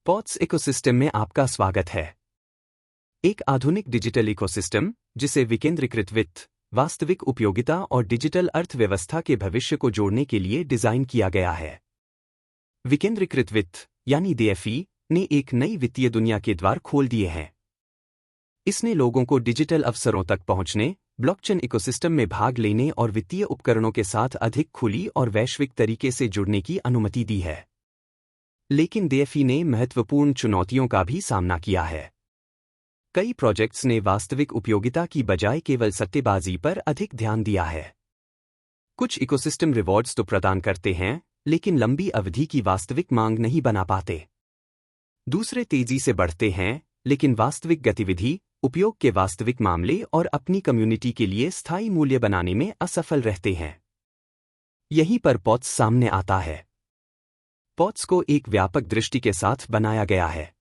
Pots ecosystem में आपका स्वागत है। एक आधुनिक डिजिटल इकोसिस्टम जिसे विकेंद्रीकृत वित्त, वास्तविक उपयोगिता और डिजिटल अर्थव्यवस्था के भविष्य को जोड़ने के लिए डिजाइन किया गया है। विकेंद्रीकृत वित्त यानी डीएफई ने एक नई वित्तीय दुनिया के द्वार खोल दिए हैं। इसने लोगों को डिजिटल अवसरों तक पहुंचने, ब्लॉकचेन इकोसिस्टम में भाग लेने और वित्तीय उपकरणों के साथ अधिक खुली और वैश्विक तरीके से जुड़ने की अनुमति दी है। लेकिन डीएफई ने महत्वपूर्ण चुनौतियों का भी सामना किया है। कई प्रोजेक्ट्स ने वास्तविक उपयोगिता की बजाय केवल सट्टेबाजी पर अधिक ध्यान दिया है। कुछ इकोसिस्टम रिवॉर्ड्स तो प्रदान करते हैं, लेकिन लंबी अवधि की वास्तविक मांग नहीं बना पाते। दूसरे तेजी से बढ़ते हैं, लेकिन वास्तविक गतिविधि, उपयोग के वास्तविक मामले और अपनी कम्युनिटी के लिए स्थायी मूल्य बनाने में असफल रहते हैं। यहीं पर पॉट्स सामने आता है। पॉट्स को एक व्यापक दृष्टि के साथ बनाया गया है।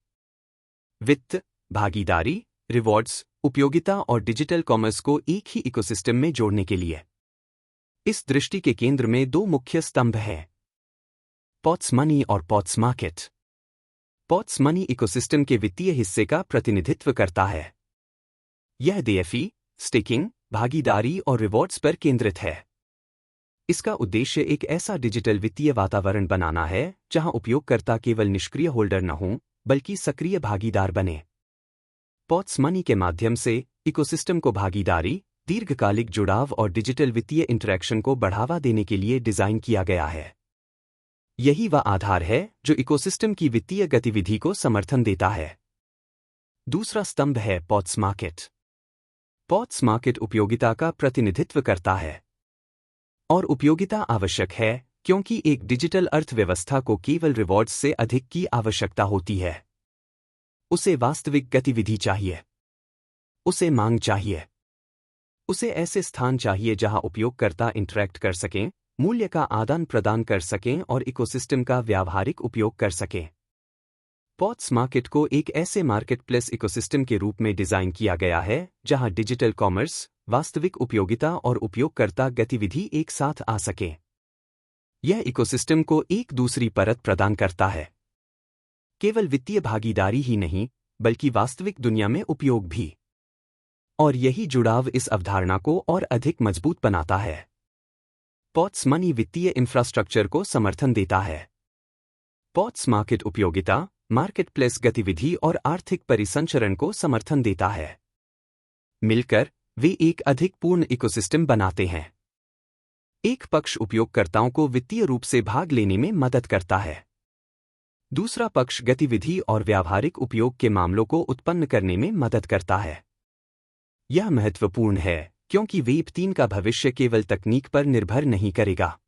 वित्त, भागीदारी, रिवॉर्ड्स, उपयोगिता और डिजिटल कॉमर्स को एक ही इकोसिस्टम में जोड़ने के लिए। इस दृष्टि के केंद्र में दो मुख्य स्तंभ हैं: पॉट्स मनी और pots market. Pots money ecosystem के वित्तीय हिस्से का प्रतिनिधित्व करता है। यह डीएफई, स्टेकिंग, भागीदारी और रिवॉर्ड्स पर केंद्रित है। इसका उद्देश्य एक ऐसा डिजिटल वित्तीय वातावरण बनाना है जहां उपयोगकर्ता केवल निष्क्रिय होल्डर न हों, बल्कि सक्रिय भागीदार बने। पॉट्स मनी के माध्यम से इकोसिस्टम को भागीदारी, दीर्घकालिक जुड़ाव और डिजिटल वित्तीय इंटरैक्शन को बढ़ावा देने के लिए डिजाइन किया गया है। यही वह आधार है जो इकोसिस्टम की वित्तीय गतिविधि को समर्थन देता है। दूसरा स्तंभ है पॉट्स मार्केट। पॉट्स मार्केट उपयोगिता का प्रतिनिधित्व करता है। और उपयोगिता आवश्यक है क्योंकि एक डिजिटल अर्थव्यवस्था को केवल रिवॉर्ड्स से अधिक की आवश्यकता होती है। उसे वास्तविक गतिविधि चाहिए। उसे मांग चाहिए। उसे ऐसे स्थान चाहिए जहां उपयोगकर्ता इंटरैक्ट कर सकें, मूल्य का आदान प्रदान कर सकें और इकोसिस्टम का व्यावहारिक उपयोग कर सकें। पॉट्स मार्केट को एक ऐसे मार्केटप्लेस इकोसिस्टम के रूप में डिजाइन किया गया है जहां डिजिटल कॉमर्स, वास्तविक उपयोगिता और उपयोगकर्ता गतिविधि एक साथ आ सके। यह इकोसिस्टम को एक दूसरी परत प्रदान करता है। केवल वित्तीय भागीदारी ही नहीं, बल्कि वास्तविक दुनिया में उपयोग भी। और यही जुड़ाव इस अवधारणा को और अधिक मजबूत बनाता है। पॉट्स मनी वित्तीय इंफ्रास्ट्रक्चर को समर्थन देता है। पॉट्स मार्केट उपयोगिता, मार्केटप्लेस गतिविधि और आर्थिक परिसंचरण को समर्थन देता है। मिलकर वे एक अधिक पूर्ण इकोसिस्टम बनाते हैं। एक पक्ष उपयोगकर्ताओं को वित्तीय रूप से भाग लेने में मदद करता है। दूसरा पक्ष गतिविधि और व्यावहारिक उपयोग के मामलों को उत्पन्न करने में मदद करता है। यह महत्वपूर्ण है क्योंकि वेब 3 का भविष्य केवल तकनीक पर निर्भर नहीं करेगा।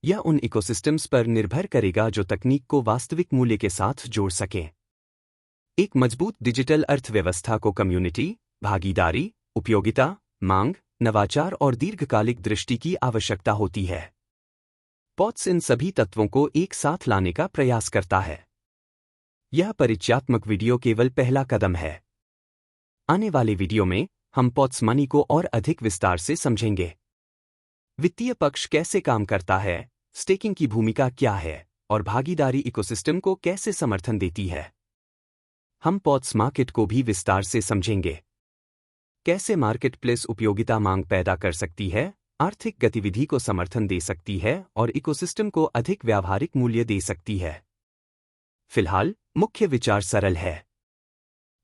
यह उन इकोसिस्टम्स पर निर्भर करेगा जो तकनीक को वास्तविक मूल्य के साथ जोड़ सकें। एक मजबूत डिजिटल अर्थव्यवस्था को कम्युनिटी, भागीदारी, उपयोगिता, मांग, नवाचार और दीर्घकालिक दृष्टि की आवश्यकता होती है। पॉट्स इन सभी तत्वों को एक साथ लाने का प्रयास करता है। यह परिचयात्मक वीडियो केवल पहला कदम है। आने वाले वीडियो में हम पॉट्स मनी को और अधिक विस्तार से समझेंगे। वित्तीय पक्ष कैसे काम करता है, स्टेकिंग की भूमिका क्या है और भागीदारी इकोसिस्टम को कैसे समर्थन देती है। हम पॉट्स मार्केट को भी विस्तार से समझेंगे। कैसे मार्केटप्लेस उपयोगिता मांग पैदा कर सकती है, आर्थिक गतिविधि को समर्थन दे सकती है और इकोसिस्टम को अधिक व्यावहारिक मूल्य दे सकती है। फिलहाल मुख्य विचार सरल है।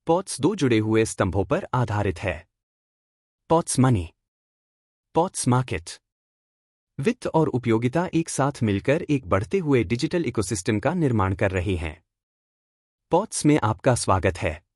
पॉट्स दो जुड़े हुए स्तंभों पर आधारित है: पॉट्स मनी, पॉट्स मार्केट। वित्त और उपयोगिता एक साथ मिलकर एक बढ़ते हुए डिजिटल इकोसिस्टम का निर्माण कर रहे हैं। पॉट्स में आपका स्वागत है।